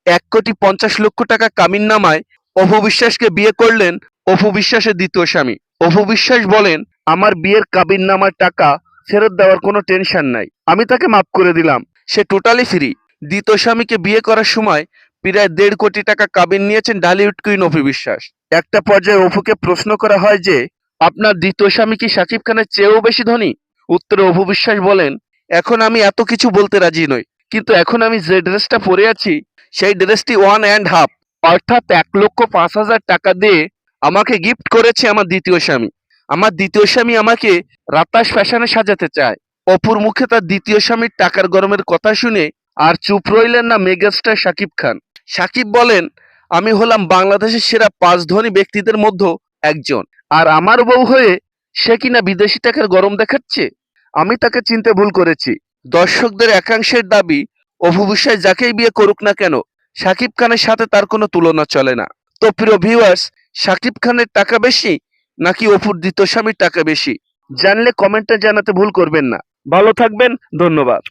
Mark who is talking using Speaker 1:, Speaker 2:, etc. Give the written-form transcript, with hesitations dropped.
Speaker 1: 1,50,00,000 টাকা কামিননামায় অপু বিশ্বাসকে বিয়ে করলেন অপু বিশ্বাসের দ্বিতীয় স্বামী। অপু বিশ্বাস বলেন, আমার বিয়ের কাবিননামার টাকা ফেরত দেওয়ার কোনো টেনশন নাই, আমি তাকে মাফ করে দিলাম, সে টোটালি ফ্রি। দ্বিতীয় স্বামীকে বিয়ে করার সময় প্রায় 1.5 কোটি টাকা কাবিন নিয়েছেন ঢালিউড কুইন অপু বিশ্বাস। একটা পর্যায়ে অপুকে প্রশ্ন করা হয় যে, আপনার দ্বিতীয় স্বামী কি শাকিব খানের চেয়েও বেশি ধনী? উত্তরে অপু বিশ্বাস বলেন, এখন আমি এত কিছু বলতে রাজি নই, কিন্তু এখন আমি যে ড্রেসটা পরে আছি সেই ড্রেসটি 1.5, অর্থাৎ 1,05,000 টাকা দিয়ে আমাকে গিফট করেছে আমার দ্বিতীয় স্বামী। আমার দ্বিতীয় স্বামী আমাকে রাতাস ফ্যাশনে সাজাতে চায়। অপুর মুখে তার দ্বিতীয় স্বামীর টাকার গরমের কথা শুনে আর চুপ রইলেন না মেগাস্টার শাকিব খান। শাকিব বলেন, আমি হলাম বাংলাদেশের সেরা 5 ধনী ব্যক্তিদের মধ্যে একজন, আর আমার বউ হয়ে সে কিনা বিদেশি টাকার গরম দেখাচ্ছে। আমি তাকে চিনতে ভুল করেছি। দর্শকদের একাংশের দাবি, অপু বিশ্বাস যাকেই বিয়ে করুক না কেন শাকিব খানের সাথে তার কোনো তুলনা চলে না। তো প্রিয় ভিউয়ার্স, শাকিব খানের টাকা বেশি নাকি অপুর দ্বিতীয় স্বামীর টাকা বেশি? জানলে কমেন্টে জানাতে ভুল করবেন না। ভালো থাকবেন, ধন্যবাদ।